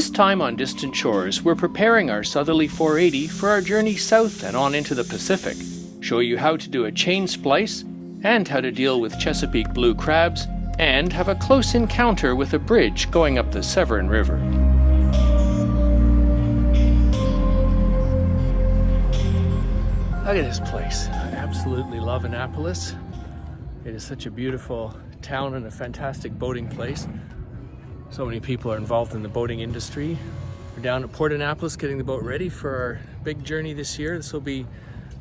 This time on Distant Shores, we're preparing our Southerly 480 for our journey south and on into the Pacific, show you how to do a chain splice, and how to deal with Chesapeake blue crabs, and have a close encounter with a bridge going up the Severn River. Look at this place. I absolutely love Annapolis. It is such a beautiful town and a fantastic boating place. So many people are involved in the boating industry. We're down at Port Annapolis getting the boat ready for our big journey this year. This will be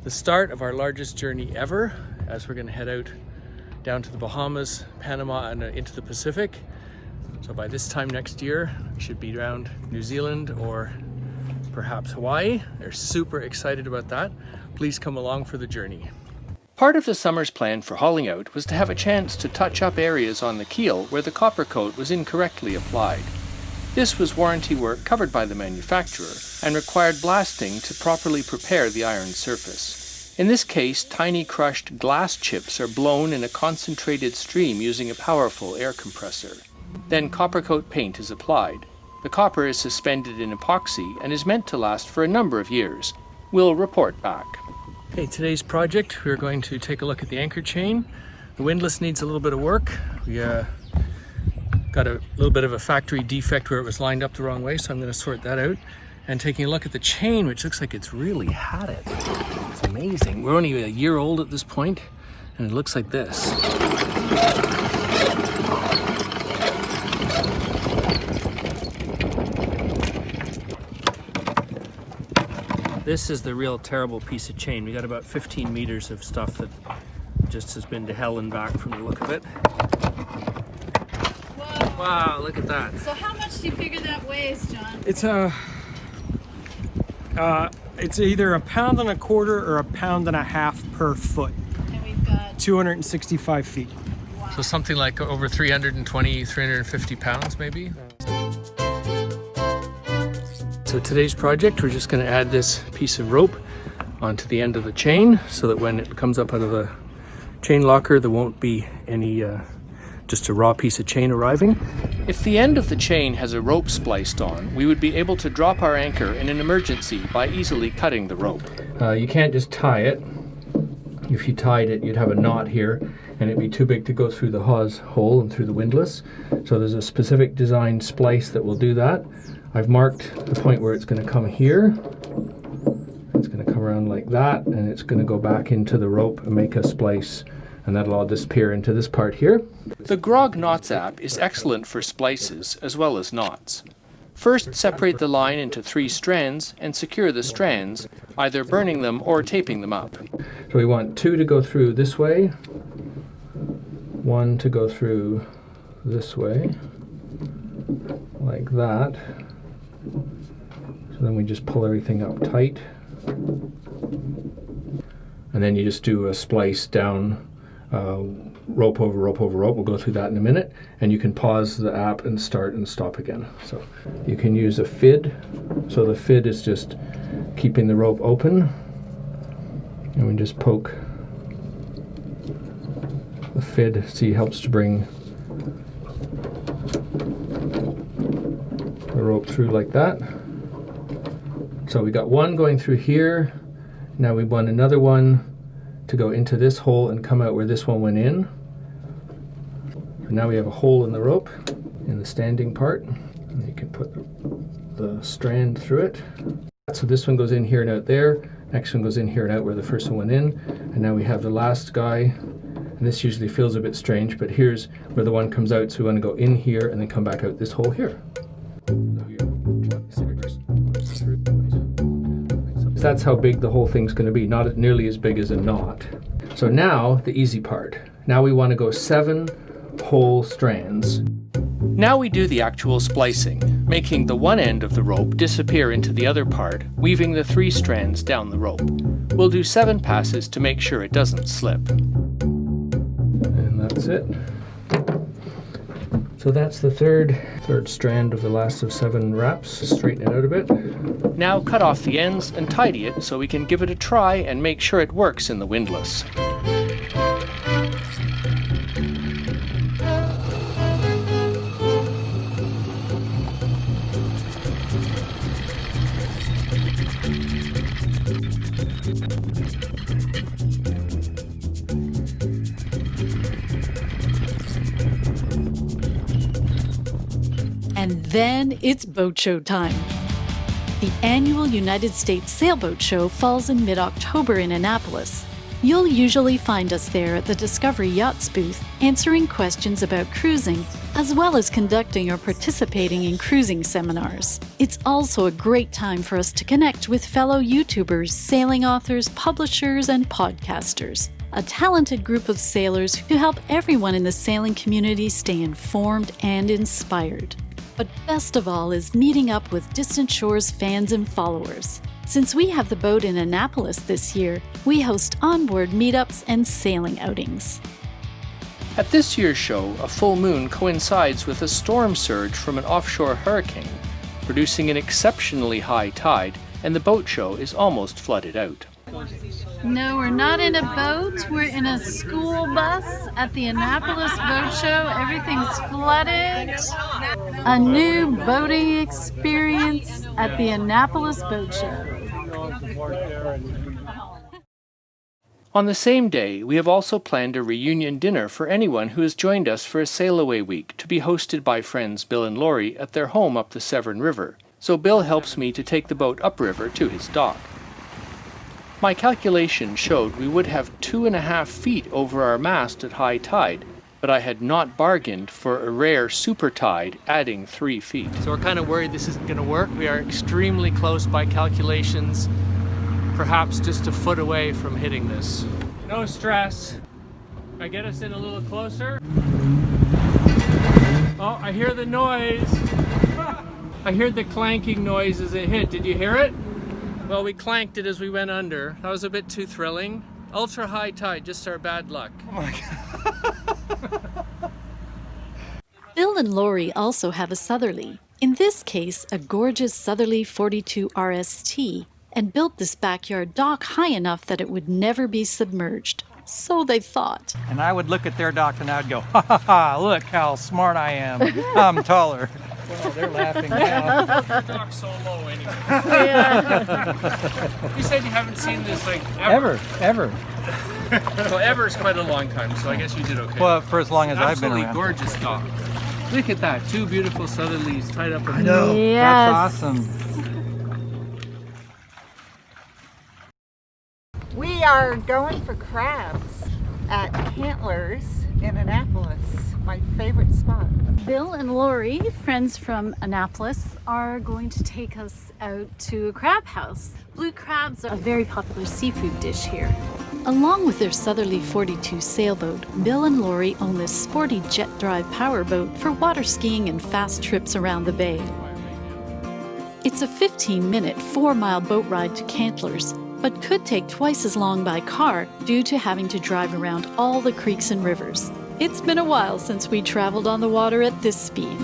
the start of our largest journey ever, as we're going to head out down to the Bahamas, Panama, and into the Pacific. So by this time next year, we should be around New Zealand or perhaps Hawaii. They're super excited about that. Please come along for the journey. Part of the summer's plan for hauling out was to have a chance to touch up areas on the keel where the copper coat was incorrectly applied. This was warranty work covered by the manufacturer and required blasting to properly prepare the iron surface. In this case, tiny crushed glass chips are blown in a concentrated stream using a powerful air compressor. Then copper coat paint is applied. The copper is suspended in epoxy and is meant to last for a number of years. We'll report back. Okay, today's project, we're going to take a look at the anchor chain. The windlass needs a little bit of work. We got a little bit of a factory defect where it was lined up the wrong way, so I'm going to sort that out. And taking a look at the chain, which looks like it's really had it. It's amazing. We're only a year old at this point, and it looks like this. This is the real terrible piece of chain. We got about 15 meters of stuff that just has been to hell and back from the look of it. Whoa. Wow, look at that. So how much do you figure that weighs, John? It's either 1.25 pounds or 1.5 pounds per foot. And we've got 265 feet. Wow. So something like over 320, 350 pounds maybe? So today's project, we're just going to add this piece of rope onto the end of the chain so that when it comes up out of the chain locker, there won't be any just a raw piece of chain arriving. If the end of the chain has a rope spliced on, we would be able to drop our anchor in an emergency by easily cutting the rope. You can't just tie it. If you tied it, you'd have a knot here and it'd be too big to go through the hawse hole and through the windlass. So there's a specific design splice that will do that. I've marked the point where it's going to come here. It's going to come around like that, and it's going to go back into the rope and make a splice, and that'll all disappear into this part here. The Grog Knots app is excellent for splices as well as knots. First, separate the line into 3 strands and secure the strands, either burning them or taping them up. So we want 2 to go through this way, 1 to go through this way, like that. So then we just pull everything up tight. And then you just do a splice down, rope over rope over rope. We'll go through that in a minute. And you can pause the app and start and stop again. So you can use a fid. So the fid is just keeping the rope open. And we just poke the fid. See, helps to bring the rope through like that. So we got 1 going through here. Now we want another one to go into this hole and come out where this one went in. And now we have a hole in the rope in the standing part, and you can put the strand through it. So this one goes in here and out there. Next one goes in here and out where the first one went in. And now we have the last guy. And this usually feels a bit strange, but here's where the one comes out. So we want to go in here and then come back out this hole here. That's how big the whole thing's going to be, not nearly as big as a knot. So now the easy part. Now we want to go 7 whole strands. Now we do the actual splicing, making the one end of the rope disappear into the other part, weaving the 3 strands down the rope. We'll do 7 passes to make sure it doesn't slip. And that's it. So that's the third strand of the last of 7 wraps. Straighten it out a bit. Now cut off the ends and tidy it so we can give it a try and make sure it works in the windlass. Then it's boat show time. The annual United States Sailboat Show falls in mid-October in Annapolis. You'll usually find us there at the Discovery Yachts booth, answering questions about cruising, as well as conducting or participating in cruising seminars. It's also a great time for us to connect with fellow YouTubers, sailing authors, publishers, and podcasters. A talented group of sailors who help everyone in the sailing community stay informed and inspired. But best of all is meeting up with Distant Shores fans and followers. Since we have the boat in Annapolis this year, we host onboard meetups and sailing outings. At this year's show, a full moon coincides with a storm surge from an offshore hurricane, producing an exceptionally high tide, and the boat show is almost flooded out. No, we're not in a boat. We're in a school bus at the Annapolis Boat Show. Everything's flooded. A new boating experience at the Annapolis Boat Show. On the same day, we have also planned a reunion dinner for anyone who has joined us for a sail-away week to be hosted by friends Bill and Lori at their home up the Severn River, so Bill helps me to take the boat upriver to his dock. My calculation showed we would have 2.5 feet over our mast at high tide, but I had not bargained for a rare super tide adding 3 feet. So we're kind of worried this isn't going to work. We are extremely close by calculations, perhaps just a foot away from hitting this. No stress. I get us in a little closer. Oh, I hear the noise. I heard the clanking noise as it hit. Did you hear it? Well, we clanked it as we went under. That was a bit too thrilling. Ultra high tide, just our bad luck. Oh my God. Bill and Lori also have a Southerly, in this case a gorgeous Southerly 42 RST, and built this backyard dock high enough that it would never be submerged. So they thought. And I would look at their dock and I'd go, ha ha ha, look how smart I am. I'm taller. Well, they're laughing now. Dock's so low anyway. Yeah. You said you haven't seen this like ever. Ever. Well, ever is quite a long time, so I guess you did okay. Well, for as long as I've been Absolutely around. gorgeous dock. Look at that, 2 beautiful Southerlies tied up in I know. Yes. That's awesome. We are going for crabs at Cantlers in Annapolis, my favorite spot. Bill and Lori, friends from Annapolis, are going to take us out to a crab house. Blue crabs are a very popular seafood dish here. Along with their Southerly 42 sailboat, Bill and Lori own this sporty jet drive powerboat for water skiing and fast trips around the bay. It's a 15-minute, 4-mile boat ride to Cantlers, but could take twice as long by car due to having to drive around all the creeks and rivers. It's been a while since we traveled on the water at this speed.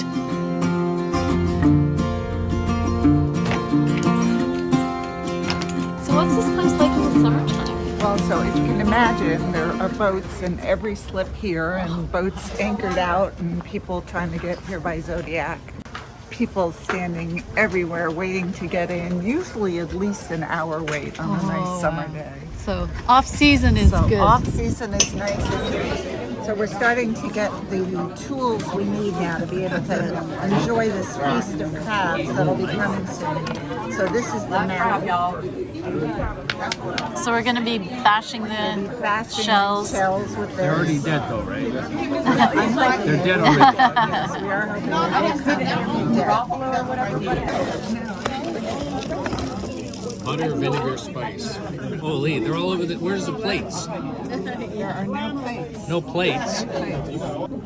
So what's this place like in the summertime? Well, so if you can imagine, there are boats in every slip here and boats anchored out and people trying to get here by Zodiac. People standing everywhere waiting to get in, usually at least an hour wait on a nice summer day. So off season is So good. off season is nice. So we're starting to get the tools we need now to be able to enjoy this feast of crabs that'll be coming soon. So this is the Mann. So we're going to be bashing the Bashing shells. shells with They're already this. dead though, right? They're dead already. Yes, we are hoping Butter, vinegar, spice. Holy, they're all over the... Where's the plates? there are no plates. No plates.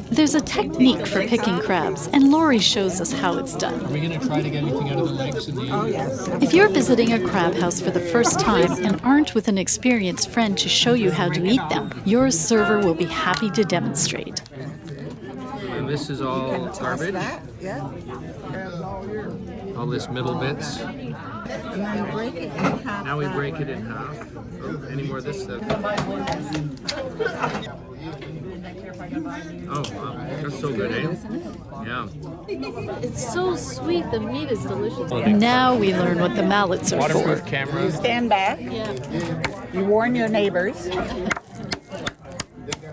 There's a technique for picking crabs, and Lori shows us how it's done. Are we going to try to get anything out of the legs in the end? Oh yes. If you're visiting a crab house for the first time and aren't with an experienced friend to show you how to eat them, your server will be happy to demonstrate. And this is all Toss garbage. that. Yeah. All this middle bits. And then break it in half. Now we that break it way. in half. Oh, any more of this stuff? Oh, wow. That's so good, eh? Yeah. It's so sweet. The meat is delicious. Now we learn what the mallets are for. Waterproof camera. Stand back. Yeah. You warn your neighbors.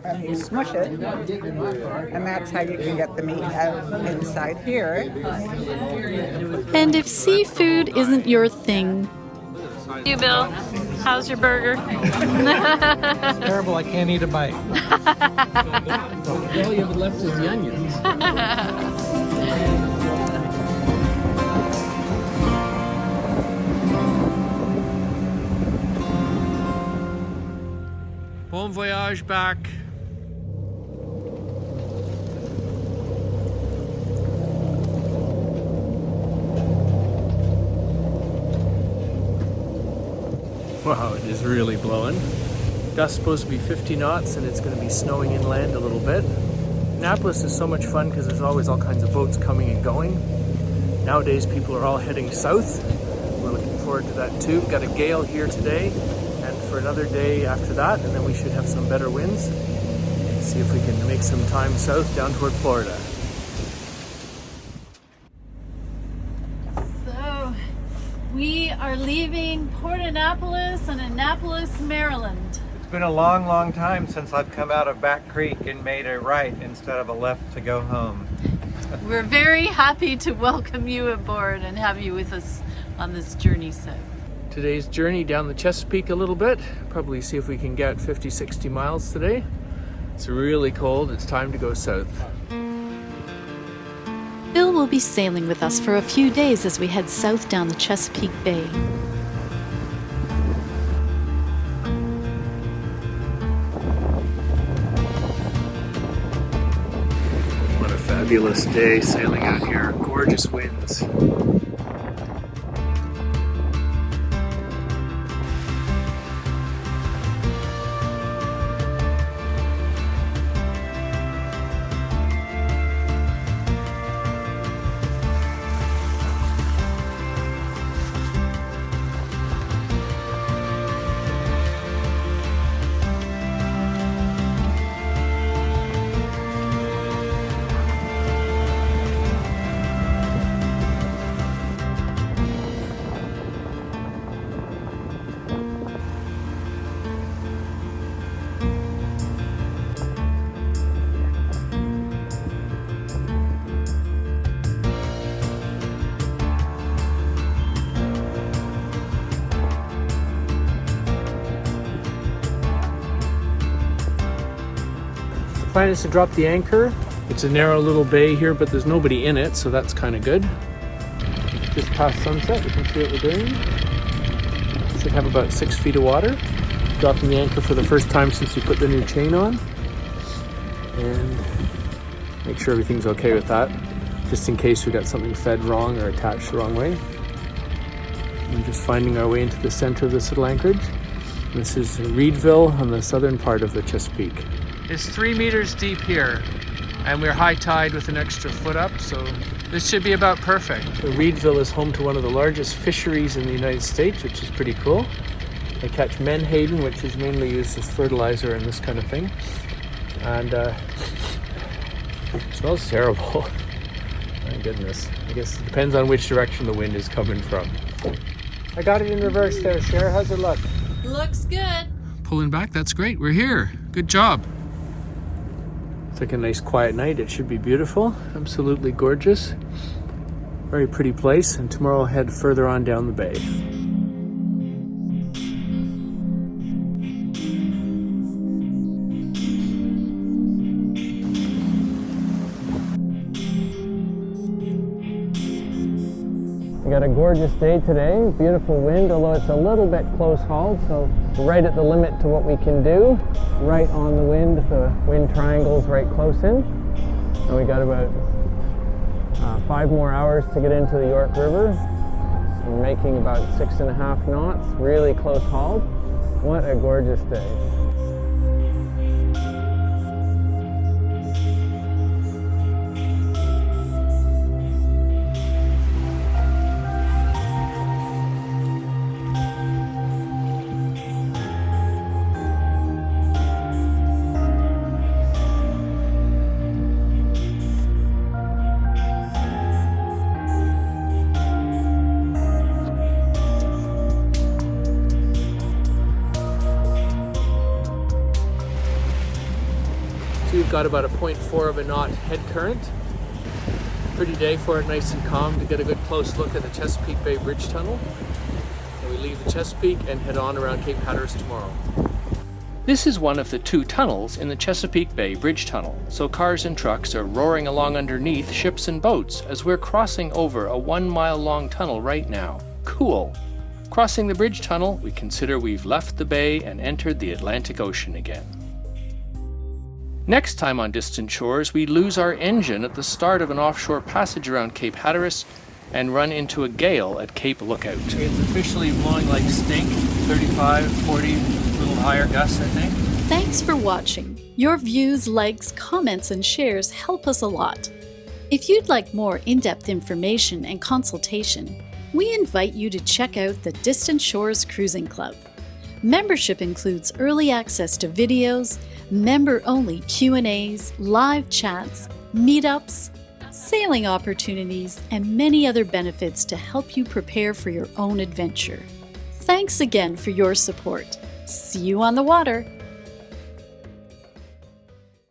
and you smush it, and that's how you can get the meat out inside here. And if seafood isn't your thing, You, Bill, how's your burger? Terrible, I can't eat a bite. All you have left is the onions. Bon voyage back. Wow, it is really blowing. Gust's supposed to be 50 knots and it's going to be snowing inland a little bit. Annapolis is so much fun because there's always all kinds of boats coming and going. Nowadays people are all heading south. We're looking forward to that too. We've got a gale here today and for another day after that, and then we should have some better winds. See if we can make some time south down toward Florida. So, we are leaving Port Annapolis and Annapolis, Maryland. It's been a long, long time since I've come out of Back Creek and made a right instead of a left to go home. We're very happy to welcome you aboard and have you with us on this journey south. Today's journey down the Chesapeake a little bit. Probably see if we can get 50-60 miles today. It's really cold. It's time to go south. Bill will be sailing with us for a few days as we head south down the Chesapeake Bay. What a fabulous day sailing out here. Gorgeous winds. The plan is to drop the anchor. It's a narrow little bay here, but there's nobody in it, so that's kind of good. Just past sunset, you can see what we're doing. Should have about 6 feet of water. Dropping the anchor for the first time since we put the new chain on. And make sure everything's okay with that, just in case we got something fed wrong or attached the wrong way. We're just finding our way into the center of this little anchorage. This is Reedville on the southern part of the Chesapeake. It's 3 meters deep here, and we're high tide with an extra foot up, so this should be about perfect. So Reedville is home to one of the largest fisheries in the United States, which is pretty cool. They catch menhaden, which is mainly used as fertilizer and this kind of thing. And it smells terrible. My goodness. I guess it depends on which direction the wind is coming from. I got it in reverse there, Cher. How's it look? Looks good. Pulling back, that's great. We're here. Good job. It's like a nice quiet night. It should be beautiful. Absolutely gorgeous. Very pretty place. And tomorrow I'll head further on down the bay. We got a gorgeous day today, beautiful wind, although it's a little bit close hauled, so right at the limit to what we can do. Right on the wind triangle's right close in. And we got about 5 more hours to get into the York River. So we're making about 6.5 knots, really close hauled. What a gorgeous day. So we've got about a 0.4 of a knot head current. Pretty day for it, nice and calm, to get a good close look at the Chesapeake Bay Bridge Tunnel. And we leave the Chesapeake and head on around Cape Hatteras tomorrow. This is one of the 2 tunnels in the Chesapeake Bay Bridge Tunnel, so cars and trucks are roaring along underneath ships and boats as we're crossing over a 1-mile-long tunnel right now. Cool! Crossing the bridge tunnel, we consider we've left the bay and entered the Atlantic Ocean again. Next time on Distant Shores, we lose our engine at the start of an offshore passage around Cape Hatteras and run into a gale at Cape Lookout. It's officially blowing like stink, 35, 40, a little higher gusts, I think. Thanks for watching. Your views, likes, comments, and shares help us a lot. If you'd like more in-depth information and consultation, we invite you to check out the Distant Shores Cruising Club. Membership includes early access to videos, member-only Q&As, live chats, meetups, sailing opportunities, and many other benefits to help you prepare for your own adventure. Thanks again for your support. See you on the water!